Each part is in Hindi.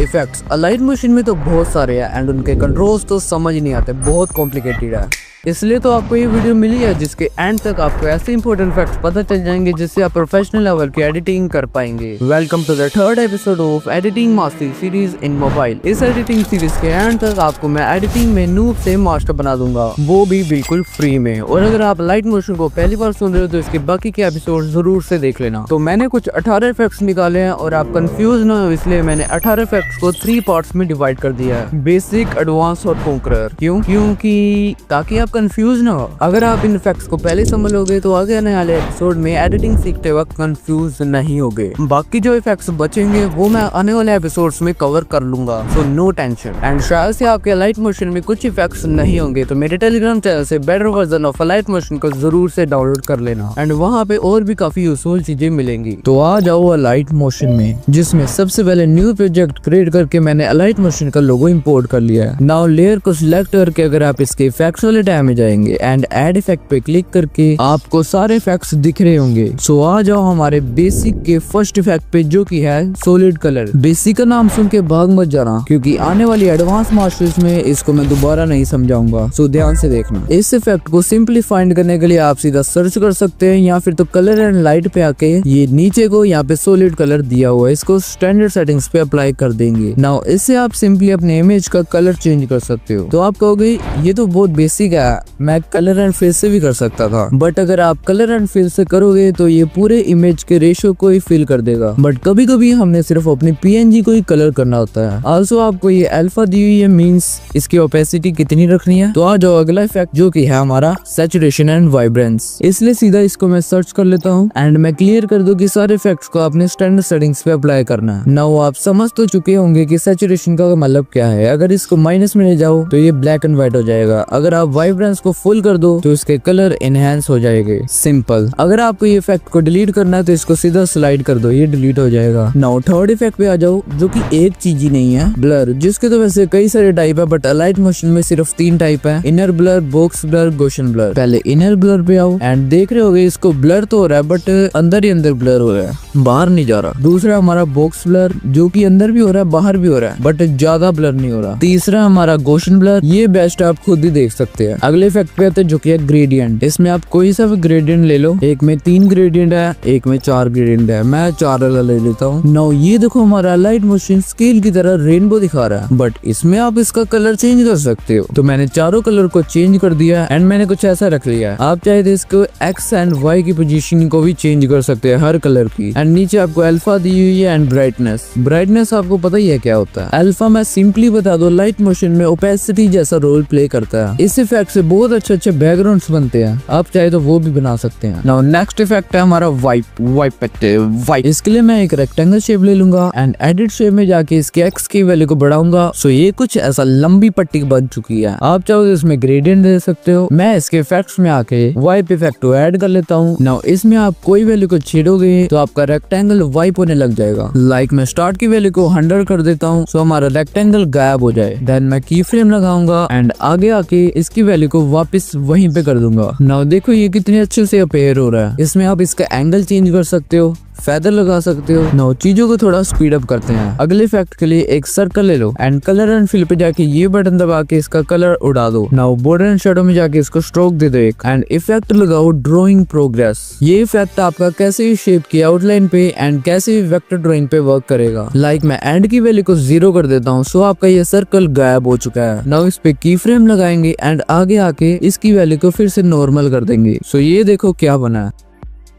इफेक्ट्स अलाइट मशीन में तो बहुत सारे हैं एंड उनके कंट्रोल्स तो समझ नहीं आते, बहुत कॉम्प्लिकेटेड है। इसलिए तो आपको ये वीडियो मिली है जिसके एंड तक आपको ऐसे इंपॉर्टेंट फैक्ट्स पता चल जाएंगे जिससे आप प्रोफेशनल लेवल की एडिटिंग कर पाएंगे। Welcome to the third episode of editing mastery series in mobile. इस एडिटिंग सीरीज के एंड तक आपको मैं एडिटिंग में नूब से मास्टर बना दूंगा, वो भी बिल्कुल फ्री में। और अगर आप लाइट मोशन को पहली बार सुन रहे हो तो इसके बाकी के एपिसोड जरूर से देख लेना। तो मैंने कुछ 18 इफेक्ट्स निकाले हैं और आप कंफ्यूज ना हो इसलिए मैंने 18 इफेक्ट्स को 3 पार्ट्स में डिवाइड कर दिया है, बेसिक, एडवांस और कॉन्करर। क्योंकि ताकि आप कंफ्यूज ना हो। अगर आप इन इफेक्ट्स को पहले समझ लोगे तो आगे आने वाले एपिसोड में एडिटिंग सीखते वक्त कंफ्यूज नहीं होगे। बाकी जो इफेक्ट्स बचेंगे वो मैं आने वाले एपिसोड्स में कवर कर लूंगा, सो नो टेंशन। एंड शायद से आपके लाइट मोशन में कुछ इफेक्ट्स नहीं होंगे तो मेरे टेलीग्राम चैनल से better version of light motion को जरूर से डाउनलोड कर लेना एंड वहाँ पे और भी काफी यूजफुल चीजें मिलेंगी। तो आ जाओ लाइट मोशन में, जिसमें सबसे पहले न्यू प्रोजेक्ट क्रिएट करके मैंने लाइट मोशन का लोगो इंपोर्ट कर लिया है। नाउ लेयर को सिलेक्ट करके अगर आप इसके इफेक्ट्स वाले टैब में जाएंगे एंड ऐड इफेक्ट पे क्लिक करके आपको सारे इफेक्ट्स दिख रहे होंगे। सो आ जाओ हमारे बेसिक के फर्स्ट इफेक्ट पे जो की है सॉलिड कलर। बेसिक का नाम सुन के भाग मत जाना क्योंकि आने वाली एडवांस मास्टर्स में इसको मैं दोबारा नहीं समझाऊंगा, सो ध्यान से देखना। इस इफेक्ट को सिंपली फाइंड करने के लिए आप सीधा सर्च कर सकते हैं या फिर तो कलर एंड लाइट पे आके ये नीचे को यहाँ पे सॉलिड कलर दिया हुआ है, इसको स्टैंडर्ड सेटिंग्स पे अप्लाई कर देंगे। नाउ इससे आप सिंपली अपने इमेज का कलर चेंज कर सकते हो। तो आप कहोगे ये तो बहुत बेसिक है, मैं कलर एंड फेस से भी कर सकता था, बट अगर आप कलर एंड फिल से करोगे तो ये पूरे इमेज के रेशियो को ही फिल कर देगा। बट कभी कभी हमने सिर्फ अपनी पीएनजी को ही कलर करना होता है। आल्सो आपको ये अल्फा दी हुई है, मींस इसकी ओपेसिटी कितनी रखनी है। तो आ जाओ अगला इफेक्ट जो कि है हमारा सैचुरेशन एंड वाइब्रेंस। इसलिए सीधा इसको मैं सर्च कर लेता हूँ एंड मैं क्लियर कर दूं कि सारे इफेक्ट्स को अपने स्टैंडर्ड सेटिंग्स पे अप्लाई करना है। नाउ आप समझ तो चुके होंगे कि सैचुरेशन का मतलब क्या है। अगर इसको माइनस में ले जाओ तो ये ब्लैक एंड व्हाइट हो जाएगा। अगर आप वाइब्रेंस को फुल कर दो तो इसके कलर एनहांस हो जाएंगे। सिंपल। अगर आपको ये इफेक्ट को डिलीट करना है तो इसको सीधा स्लाइड कर दो, ये डिलीट हो जाएगा। नाउ थर्ड इफेक्ट पे आ जाओ जो कि एक चीज ही नहीं है, ब्लर, जिसके तो वैसे कई सारे टाइप है बट लाइट मोशन में सिर्फ 3 टाइप है, inner blur, box blur, Gaussian blur. पहले इनर ब्लर पे आओ एंड देख रहे होगे इसको ब्लर तो हो रहा है बट अंदर ही अंदर ब्लर हो रहा है, बाहर नहीं जा रहा। दूसरा हमारा बॉक्स ब्लर जो कि अंदर भी हो रहा है बाहर भी हो रहा है बट ज्यादा ब्लर नहीं हो रहा। तीसरा हमारा गॉसियन ब्लर, ये बेस्ट आप खुद ही देख सकते हैं। अगले इफेक्ट पे आते हैं जो कि है ग्रेडियंट। इसमें आप कोई सा भी ग्रेडियंट ले लो, एक में 3 ग्रेडियंट है, एक में 4 ग्रेडियंट है, मैं 4 वाला ले लेता हूँ। नाउ ये देखो हमारा लाइट मोशन स्केल की तरह रेनबो दिखा रहा है बट इसमें आप इसका कलर चेंज कर सकते हो। तो मैंने चारों कलर को चेंज कर दिया एंड मैंने कुछ ऐसा रख लिया है। आप चाहे तो इसको एक्स एंड वाई की पोजीशन को भी चेंज कर सकते हैं हर कलर की। एंड नीचे आपको अल्फा दी हुई है एंड ब्राइटनेस। ब्राइटनेस आपको पता ही है क्या होता है। अल्फा मैं सिंपली बता दो लाइट मोशन में ओपेसिटी जैसा रोल प्ले करता है। इस इफेक्ट से बहुत अच्छे बैकग्राउंड्स बनते हैं, आप चाहे तो वो भी बना सकते हैं। नाउ नेक्स्ट इफेक्ट है हमारा वाइप। इसके लिए मैं एक रेक्टेंगल शेप ले लूंगा एंड एडिट शेप में जाके इसके एक्स की वैल्यू को बढ़ाऊंगा। सो ये कुछ ऐसा लंबी पट्टी बन चुकी है। आप चाहो तो इसमें ग्रेडियंट दे सकते हो। मैं इसके इफेक्ट्स में आके वाइप इफेक्ट को ऐड कर लेता हूँ। नाउ इसमें आप कोई वैल्यू को छेड़ोगे तो आपका रेक्टेंगल वाइप होने लग जाएगा। लाइक मैं स्टार्ट की वैल्यू को 100 कर देता हूँ सो हमारा रेक्टेंगल गायब हो जाए। देन मैं की फ्रेम लगाऊंगा एंड आगे आके इसकी वैल्यू को वापस वहीं पे कर दूंगा। नाउ देखो ये कितने अच्छे से अपेयर हो रहा है। इसमें आप इसका एंगल चेंज कर सकते हो, फेदर लगा सकते हो। नाउ चीजों को थोड़ा स्पीड अप करते हैं। अगले इफेक्ट के लिए एक सर्कल ले लो एंड कलर एंड फिल पे जाके ये बटन दबा के इसका कलर उड़ा दो। नाउ बॉर्डर एंड शैडो में जाके इसको स्ट्रोक दे दो एक एंड इफेक्ट लगाओ ड्राइंग प्रोग्रेस। ये इफेक्ट आपका कैसे भी शेप की आउटलाइन पे एंड कैसे भी वेक्टर ड्राइंग पे वर्क करेगा। लाइक मैं एंड की वैल्यू को 0 कर देता हूँ सो आपका ये सर्कल गायब हो चुका है। नाउ इस पे की फ्रेम लगाएंगे एंड आगे आके इसकी वैल्यू को फिर से नॉर्मल कर देंगे। सो ये देखो क्या बना है।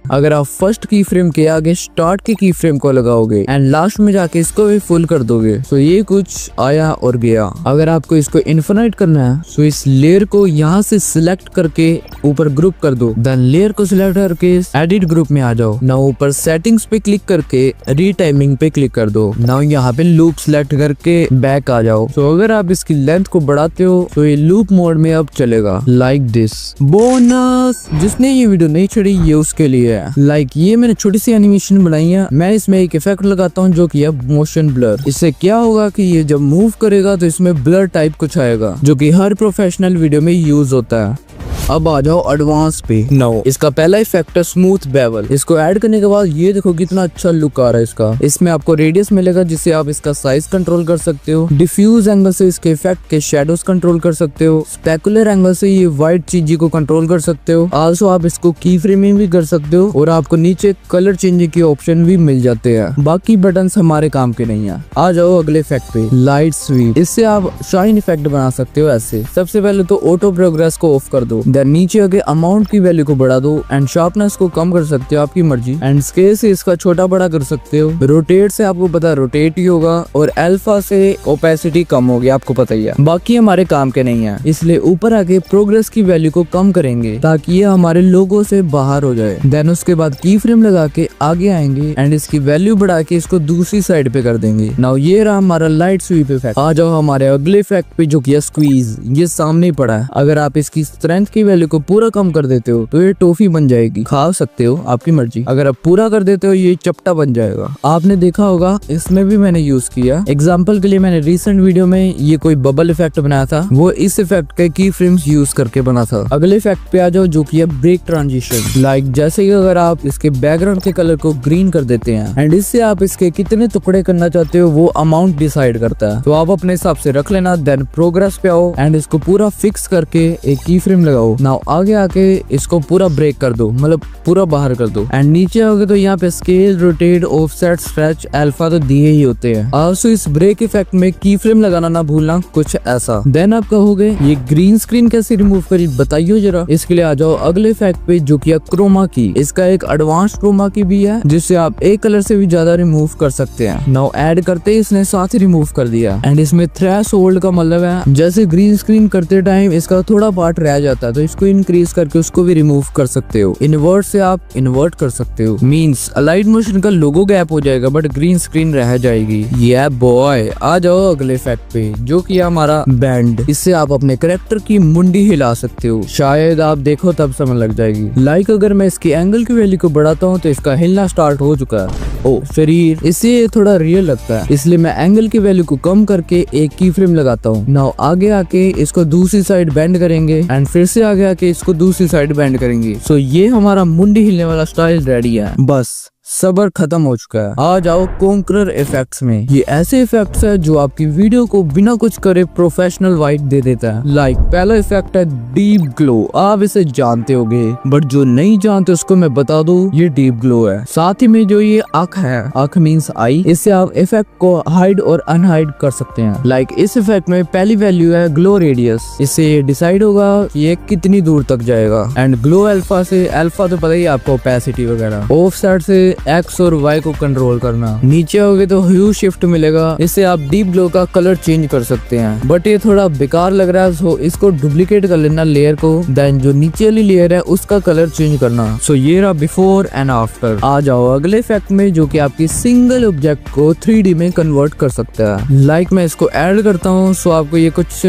अगर आप फर्स्ट की फ्रेम के आगे स्टार्ट की फ्रेम को लगाओगे एंड लास्ट में जाके इसको भी फुल कर दोगे तो ये कुछ आया और गया। अगर आपको इसको इन्फिनाइट करना है तो इस लेयर को यहाँ से सिलेक्ट करके ऊपर ग्रुप कर दो। देन लेयर को सिलेक्ट करके एडिट ग्रुप में आ जाओ। नाउ ऊपर सेटिंग्स पे क्लिक करके रीटाइमिंग पे क्लिक कर दो। नाउ यहाँ पे लूप सिलेक्ट करके बैक आ जाओ। तो अगर आप इसकी लेंथ को बढ़ाते हो तो ये लूप मोड में अब चलेगा लाइक दिस। बोनस, जिसने ये वीडियो नहीं छोड़ी ये उसके लिए है। लाइक ये मैंने छोटी सी एनिमेशन बनाई है। मैं इसमें एक इफेक्ट लगाता हूँ जो कि है मोशन ब्लर। इससे क्या होगा कि ये जब मूव करेगा तो इसमें ब्लर टाइप कुछ आएगा जो कि हर प्रोफेशनल वीडियो में यूज होता है। अब आ जाओ एडवांस पे। नो, इसका पहला इफेक्ट है स्मूथ बेवल। इसको ऐड करने के बाद ये देखो कितना अच्छा लुक आ रहा है इसका। इसमें आपको रेडियस मिलेगा जिससे आप इसका साइज कंट्रोल कर सकते हो। डिफ्यूज एंगल से इसके इफेक्ट के शेडोज कंट्रोल कर सकते हो। स्पेकुलर एंगल से ये व्हाइट चीज को कंट्रोल कर सकते हो। आल्सो आप इसको की फ्रेमिंग भी कर सकते हो और आपको नीचे कलर चेंजिंग की ऑप्शन भी मिल जाते हैं। बाकी बटन हमारे काम के नहीं है। आ जाओ अगले इफेक्ट पे, लाइट स्वीप। इससे आप शाइन इफेक्ट बना सकते हो ऐसे। सबसे पहले तो ऑटो प्रोग्रेस को ऑफ कर दो, देन नीचे आगे अमाउंट की वैल्यू को बढ़ा दो एंड शार्पनेस को कम कर सकते हो, आपकी मर्जी। एंड स्केल से इसका छोटा बड़ा कर सकते हो। रोटेट से आपको पता रोटेट ही होगा और अल्फा से ओपेसिटी कम होगी, आपको पता ही है। बाकी हमारे काम के नहीं है, इसलिए ऊपर आके प्रोग्रेस की वैल्यू को कम करेंगे ताकि ये हमारे लोगो से बाहर हो जाए। देन उसके बाद की फ्रेम लगा के आगे आएंगे एंड इसकी वैल्यू बढ़ा के इसको दूसरी साइड पे कर देंगे। नाउ ये रहा हमारा लाइट स्वीप इफेक्ट। आ जाओ हमारे अगले इफेक्ट पे जो कि स्क्वीज। ये सामने ही पड़ा है। अगर आप इसकी स्ट्रेंथ की वैल्यू को पूरा कम कर देते हो तो ये टॉफी बन जाएगी, खा सकते हो, आपकी मर्जी। अगर आप पूरा कर देते हो ये चपटा बन जाएगा। आपने देखा होगा इसमें भी मैंने यूज किया। एग्जाम्पल के लिए मैंने रिसेंट वीडियो में ये कोई बबल इफेक्ट बनाया था, वो इस इफेक्ट के की फ्रेम्स यूज करके बना था। अगले इफेक्ट पे आ जाओ जो कि है ब्रेक ट्रांजिशन। लाइक जैसे कि अगर आप इसके बैकग्राउंड के कलर को ग्रीन कर देते हैं एंड इससे आप इसके कितने टुकड़े करना चाहते हो वो अमाउंट डिसाइड करता है, तो आप अपने हिसाब से रख लेना। देन प्रोग्रेस पे आओ एंड इसको पूरा फिक्स करके एक की फ्रेम लगाओ। नाउ आगे आके इसको पूरा ब्रेक कर दो, मतलब पूरा बाहर कर दो। एंड नीचे आओगे तो यहाँ पे scale, rotate, offset, stretch, alpha तो दिए ही होते हैं। आल्सो इस ब्रेक इफेक्ट में की फ्रेम लगाना ना भूलना, कुछ ऐसा। देन आप कहोगे ये ग्रीन स्क्रीन कैसे रिमूव करी, बताइए जरा। इसके लिए आ जाओ अगले इफेक्ट पे जो कि है क्रोमा की। इसका एक एडवांस क्रोमा की भी है जिससे आप एक कलर से भी ज्यादा रिमूव कर सकते हैं। नाउ ऐड करते ही इसने साथ ही रिमूव कर दिया। एंड इसमें थ्रेशोल्ड का मतलब है जैसे ग्रीन स्क्रीन करते टाइम इसका थोड़ा पार्ट रह जाता है तो इसको इंक्रीज करके उसको भी रिमूव कर सकते हो। इन्वर्ट से आप इन्वर्ट कर सकते हो, मींस अलाइड मोशन का लोगो गैप हो जाएगा बट ग्रीन स्क्रीन रह जाएगी। ये बॉय। आ जाओ अगले इफेक्ट पे जो कि हमारा बैंड। इससे आप अपने कैरेक्टर की मुंडी हिला सकते हो, शायद आप देखो तब समझ लग जाएगी। लाइक अगर मैं इसकी एंगल की वैल्यू को बढ़ाता हूँ तो इसका हिलना स्टार्ट हो चुका है। ओ शरीर, इससे ये थोड़ा रियल लगता है, इसलिए मैं एंगल की वैल्यू को कम करके एक की फ्रेम लगाता हूँ। नाउ आगे आके इसको दूसरी साइड बेंड करेंगे एंड फिर से आगे आके इसको दूसरी साइड बेंड करेंगे। सो ये हमारा मुंडी हिलने वाला स्टाइल रेडी है। बस सबर खत्म हो चुका है। आ जाओ कॉन्करर इफेक्ट्स में। ये ऐसे इफेक्ट्स है जो आपकी वीडियो को बिना कुछ करे प्रोफेशनल वाइब दे देता है। लाइक पहला इफेक्ट है डीप ग्लो। आप इसे जानते होगे बट जो नहीं जानते उसको मैं बता दूं, ये डीप ग्लो है। साथ ही में जो ये आंख है, आंख मींस आई, इससे आप इफेक्ट को हाइड और अनहाइड कर सकते हैं। लाइक इस इफेक्ट में पहली वैल्यू है ग्लो रेडियस। इससे ये डिसाइड होगा कि ये कितनी दूर तक जाएगा। एंड ग्लो अल्फा से, अल्फा तो पता ही आपको ओपेसिटी वगैरह। ऑफसेट से एक्स और वाई को कंट्रोल करना। नीचे होगे तो ह्यू शिफ्ट मिलेगा, इससे आप डीप ग्लो का कलर चेंज कर सकते हैं। बट ये थोड़ा बेकार लग रहा है सो इसको डुप्लीकेट कर लेना लेयर को। देन जो नीचे वाली लेयर है उसका कलर चेंज करना। सो ये रहा बिफोर एंड आफ्टर। आ जाओ अगले इफेक्ट में जो कि आपकी सिंगल ऑब्जेक्ट को 3D में कन्वर्ट कर सकता है। लाइक मैं इसको ऐड करता हूँ सो आपको ये कुछ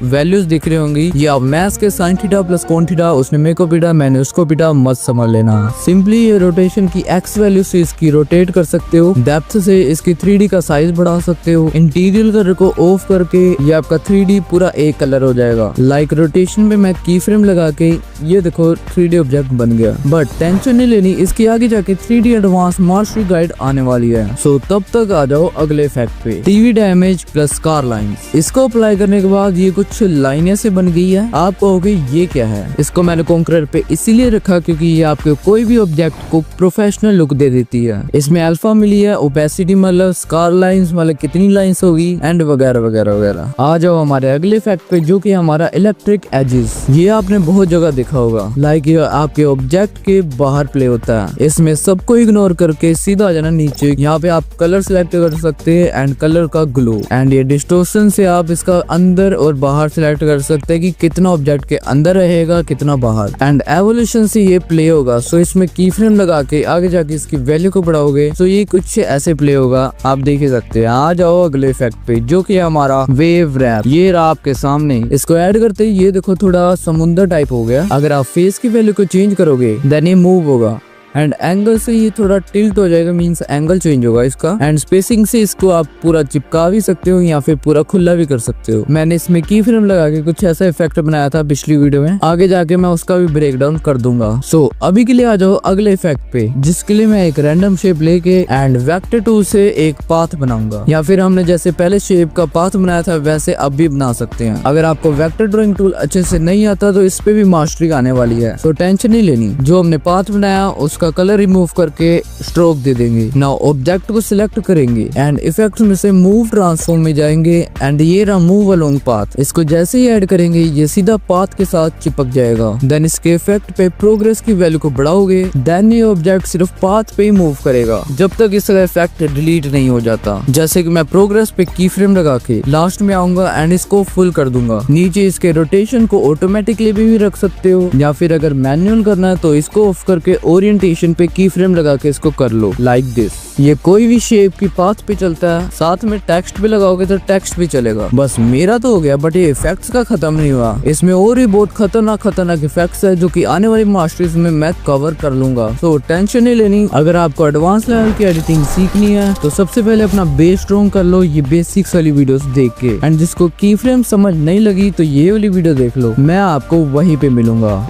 वैल्यूज दिख रही होंगी। ये आप मैथ्स के साइन थीटा प्लस कोन थीटा, उसने मेरे को पीटा मैंने उसको पीटा, मत समझ लेना। सिंपली ये रोटेशन की एक्स वैल्यू से इसकी रोटेट कर सकते हो। डेप्थ से इसकी 3D का साइज बढ़ा सकते हो। इंटीरियर कलर को ऑफ करके ये आपका 3D पूरा एक कलर हो जाएगा। लाइक रोटेशन में मैं की फ्रेम लगा के ये देखो 3D ऑब्जेक्ट बन गया। बट टेंशन नहीं लेनी, इसकी आगे जाके 3D एडवांस मास्टरी गाइड आने वाली है। सो तब तक आ जाओ अगले इफेक्ट पे, TV damage plus scar lines. इसको अप्लाई करने के बाद ये कुछ लाइनें से बन गई है। आप कहोगे ये क्या है? इसको मैंने कॉन्करर पे इसीलिए रखा क्योंकि ये आपके कोई भी ऑब्जेक्ट को प्रोफेशनल लुक दे देती है। इसमें अल्फा मिली है, ओपेसिटी मतलब स्कार लाइंस मतलब कितनी लाइंस होगी एंड वगैरह वगैरह वगैरह। आ जाओ हमारे अगले इफेक्ट पे जो कि हमारा इलेक्ट्रिक एजेस। ये आपने बहुत जगह देखा होगा। लाइक ये आपके ऑब्जेक्ट के बाहर प्ले होता है। इसमें सबको इग्नोर करके सीधा आ जाना नीचे। यहाँ पे आप कलर सिलेक्ट कर सकते हैं एंड कलर का ग्लो। एंड ये डिस्टोर्शन से आप इसका अंदर और बाहर सिलेक्ट कर सकते हैं कि कितना ऑब्जेक्ट के अंदर रहेगा कितना बाहर। एंड एवोल्यूशन से ये प्ले होगा। सो इसमें की फ्रेम लगा के आगे जाके इसकी वैल्यू को बढ़ाओगे तो ये कुछ ऐसे प्ले होगा, आप देख ही सकते हैं। आ जाओ अगले इफेक्ट पे जो कि हमारा वेव रैप। ये रहा आपके सामने। इसको ऐड करते ही ये देखो थोड़ा समुद्र टाइप हो गया। अगर आप फेस की वैल्यू को चेंज करोगे देन ये मूव होगा। एंड एंगल से ये थोड़ा टिल्ट हो जाएगा, मीन्स एंगल चेंज होगा इसका। एंड स्पेसिंग से इसको आप पूरा चिपका भी सकते हो या फिर पूरा खुला भी कर सकते हो। मैंने इसमें की फ्रेम लगा के कुछ ऐसा इफेक्ट बनाया था पिछली वीडियो में, आगे जाके मैं उसका भी ब्रेक डाउन कर दूंगा। सो अभी के लिए आ जाओ अगले इफेक्ट पे, जिसके लिए मैं एक रैंडम शेप लेके एंड वेक्टर टूल से एक पाथ बनाऊंगा, या फिर हमने जैसे पहले शेप का पाथ बनाया था वैसे अब भी बना सकते हैं। अगर आपको वेक्टर ड्राइंग टूल अच्छे से नहीं आता तो इस पे भी मास्टरी आने वाली है, तो टेंशन नहीं लेनी। जो हमने पाथ बनाया उसका कलर रिमूव करके स्ट्रोक दे देंगे। नाउ ऑब्जेक्ट को सिलेक्ट करेंगे एंड इफेक्ट में से मूव ट्रांसफॉर्म में जाएंगे एंड ये रहा मूव अलोंग पाथ। इसको जैसे ही ऐड करेंगे ये सीधा पाथ के साथ चिपक जाएगा। देन इसके इफेक्ट पे प्रोग्रेस की वैल्यू को बढ़ाओगे, देन ये ऑब्जेक्ट सिर्फ पाथ पे ही मूव करेगा जब तक इसका इफेक्ट डिलीट नहीं हो जाता। जैसे कि मैं प्रोग्रेस पे की फ्रेम लगा के लास्ट में आऊंगा एंड इसको फुल कर दूंगा। नीचे इसके रोटेशन को ऑटोमेटिकली भी रख सकते हो, या फिर अगर मैनुअल करना है तो इसको ऑफ करके ओरिएंटेशन पे की फ्रेम लगा के इसको कर लो लाइक दिस। ये कोई भी शेप की पाथ पे चलता है, साथ में टेक्स्ट भी लगाओगे तो टेक्स्ट भी चलेगा। बस मेरा तो हो गया, बट ये इफेक्ट्स का खत्म नहीं हुआ। इसमें और भी बहुत खतरनाक इफेक्ट्स है जो कि आने वाली मास्टरीज में मैं कवर कर लूंगा, तो टेंशन नहीं लेनी। अगर आपको एडवांस लेवल की एडिटिंग सीखनी है तो सबसे पहले अपना बेस स्ट्रॉन्ग कर लो ये बेसिक्स वाली वीडियोस देख के। एंड जिसको की फ्रेम समझ नहीं लगी तो ये वाली वीडियो देख लो, मैं आपको वहीं पे मिलूंगा।